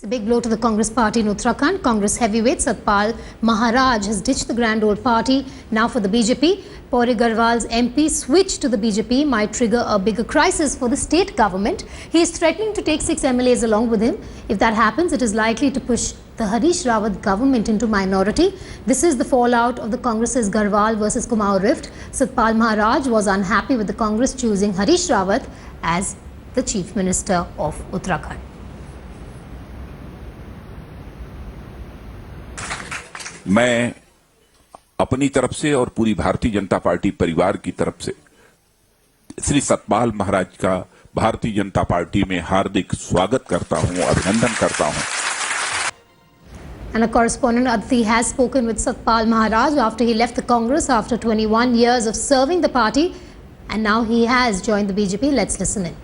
It's a big blow to the Congress party in Uttarakhand. Congress heavyweight Satpal Maharaj has ditched the grand old party now for the BJP. Pauri Garhwal's MP switch to the BJP might trigger a bigger crisis for the state government. He is threatening to take 6 MLAs along with him. If that happens, it is likely to push the Harish Rawat government into minority. This is the fallout of the Congress's Garhwal versus Kumaon rift. Satpal Maharaj was unhappy with the Congress choosing Harish Rawat as the Chief Minister of Uttarakhand. मैं अपनी तरफ से और पूरी Bharatiya Janata party परिवार की तरफ से श्री सतपाल महाराज का भारतीय जनता पार्टी में हार्दिक स्वागत करता हूं, अभिनंदन करता हूं. And a correspondent Aditi has spoken with Satpal Maharaj after he left the Congress after 21 years of serving the party, and now he has joined the BJP. Let's listen in.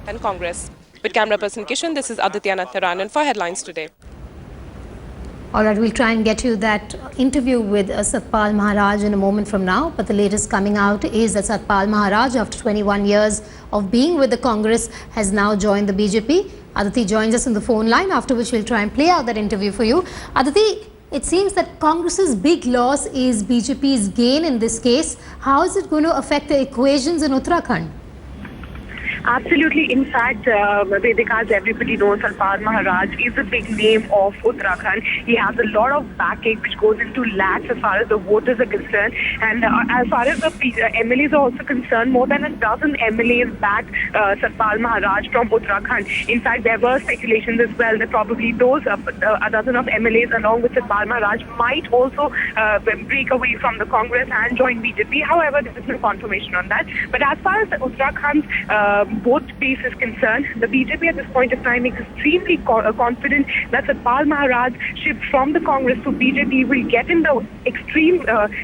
And Congress. With camera person Kishan, this is Aditya Narayanan for Headlines Today. All right, we'll try and get you that interview with Satpal Maharaj in a moment from now. But the latest coming out is that Satpal Maharaj, after 21 years of being with the Congress, has now joined the BJP. Aditi joins us on the phone line, after which we'll try and play out that interview for you. Aditi, it seems that Congress's big loss is BJP's gain in this case. How is it going to affect the equations in Uttarakhand? Absolutely. In fact, Vedika, as everybody knows, Satpal Maharaj is a big name of Uttarakhand. He has a lot of backing which goes into lakhs as far as the voters are concerned. And as far as the MLAs are also concerned, more than a dozen MLAs backed Satpal Maharaj from Uttarakhand. In fact, there were speculations as well that probably those a dozen of MLAs along with Satpal Maharaj might also break away from the Congress and join BJP. However, there is no confirmation on that. But as far as the Uttarakhand both base is concerned, the BJP at this point of time is extremely confident that Satpal Maharaj shift from the Congress to BJP will get in the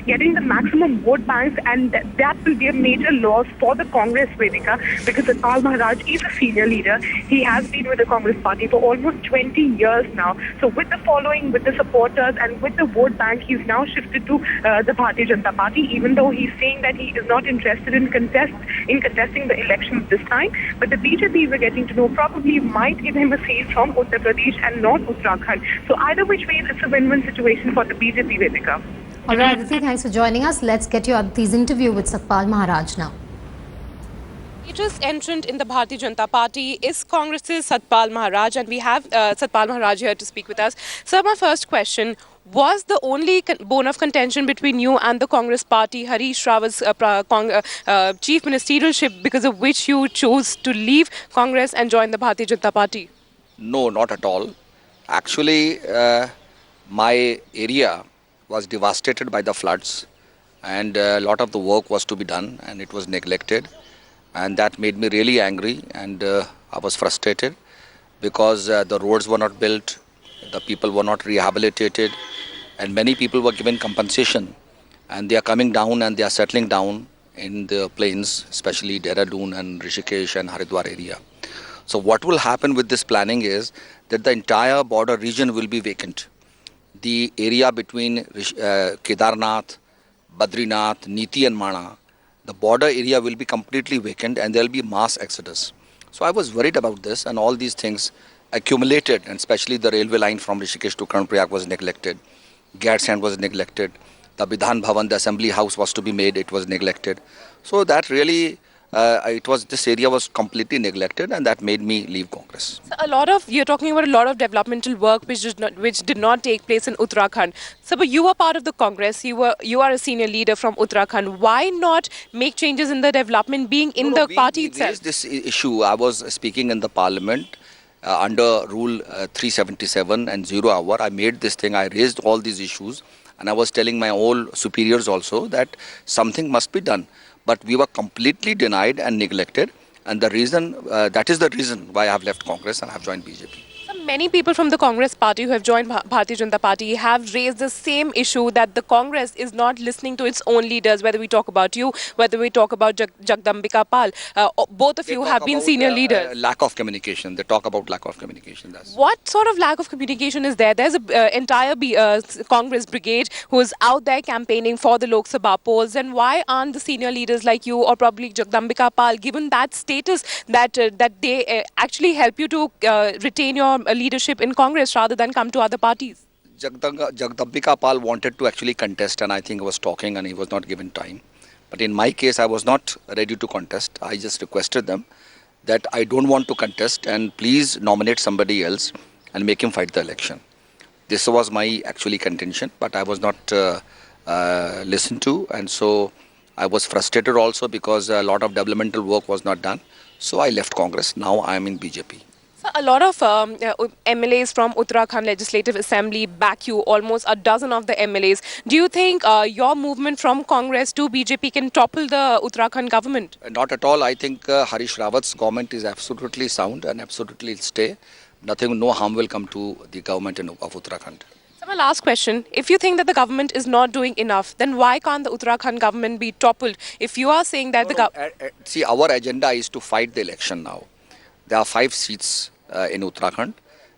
getting the maximum vote banks, and that will be a major loss for the Congress, Vedika, because Satpal Maharaj is a senior leader. He has been with the Congress party for almost 20 years now. So with the following, with the supporters and with the vote bank, he's now shifted to the Bharatiya Janata Party, even though he's saying that he is not interested in contesting the elections this time. But the BJP, we're getting to know, probably might give him a seat from Uttar Pradesh and not Uttarakhand. So either which way, it's a win-win situation for the BJP, Vedika. All right, Aditi, thanks for joining us. Let's get you Aditi's interview with Satpal Maharaj now. Latest entrant in the Bharatiya Janata Party is Congress's Satpal Maharaj, and we have Satpal Maharaj here to speak with us. So my first question, was the only bone of contention between you and the Congress party Harish Rawat's chief ministerialship, because of which you chose to leave Congress and join the Bharatiya Janata Party? No, not at all. Actually, my area was devastated by the floods, and a lot of the work was to be done, and it was neglected. And that made me really angry, and I was frustrated because the roads were not built, the people were not rehabilitated, and many people were given compensation, and they are coming down and they are settling down in the plains, especially Dehradun and Rishikesh and Haridwar area. So what will happen with this planning is that the entire border region will be vacant. The area between Kedarnath, Badrinath, Niti and Mana, the border area will be completely vacant, and there will be mass exodus. So I was worried about this, and all these things accumulated, and especially the railway line from Rishikesh to Karnaprayag was neglected. Gadsand was neglected. The Vidhan Bhavan, the assembly house was to be made, it was neglected. So that really, this area was completely neglected, and that made me leave Congress. So you're talking about a lot of developmental work which did not take place in Uttarakhand. So but you were part of the Congress, you are a senior leader from Uttarakhand. Why not make changes in the development being in the party itself? Raised this issue. I was speaking in the parliament under Rule 377 and 0 hour. I made this thing, I raised all these issues, and I was telling my old superiors also that something must be done. But we were completely denied and neglected, and the reason, that is the reason why I have left Congress and I have joined BJP. Many people from the Congress party who have joined Bharatiya Janata Party have raised the same issue, that the Congress is not listening to its own leaders, whether we talk about you, whether we talk about Jagdambika Pal. Both of you have been senior leaders. Lack of communication. They talk about lack of communication. What sort of lack of communication is there? There's an entire Congress brigade who is out there campaigning for the Lok Sabha polls. And why aren't the senior leaders like you or probably Jagdambika Pal given that status that they actually help you to retain your leadership in Congress rather than come to other parties? Jagdambika Pal wanted to actually contest, and I think he was talking and he was not given time. But in my case, I was not ready to contest. I just requested them that I don't want to contest and please nominate somebody else and make him fight the election. This was my actually contention, but I was not listened to, and so I was frustrated also because a lot of developmental work was not done. So I left Congress. Now I am in BJP. So a lot of MLAs from Uttarakhand Legislative Assembly back you, almost a dozen of the MLAs. Do you think your movement from Congress to BJP can topple the Uttarakhand government? Not at all. I think Harish Rawat's government is absolutely sound and absolutely stay. Nothing, no harm will come to the government of Uttarakhand. So my last question, if you think that the government is not doing enough, then why can't the Uttarakhand government be toppled? If you are saying that See, our agenda is to fight the election now. There are 5 seats in Uttarakhand,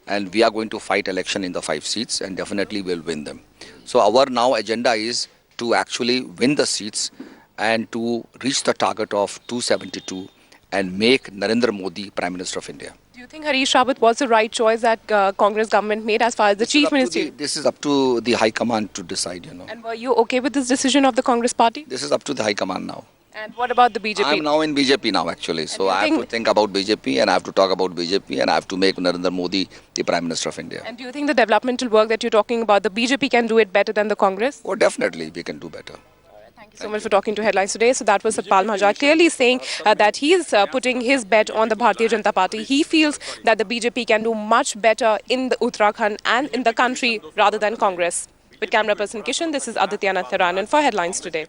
and we are going to fight election in the 5 seats, and definitely will win them. So our now agenda is to actually win the seats and to reach the target of 272 and make Narendra Modi Prime Minister of India. Do you think Harish Rawat was the right choice that Congress government made as far as the chief minister? This is up to the High Command to decide, And were you okay with this decision of the Congress party? This is up to the High Command now. And what about the BJP? I'm now in BJP now actually. So I have to think about BJP and I have to talk about BJP and I have to make Narendra Modi the Prime Minister of India. And do you think the developmental work that you're talking about, the BJP can do it better than the Congress? Oh, definitely we can do better. Thank you so much for talking to Headlines today. So that was Satpal Maharaj clearly saying that he is putting his bet on the Bharatiya Janata Party. He feels that the BJP can do much better in the Uttarakhand and in the country rather than Congress. With camera person Kishan, this is Aditya Natharanan for Headlines today.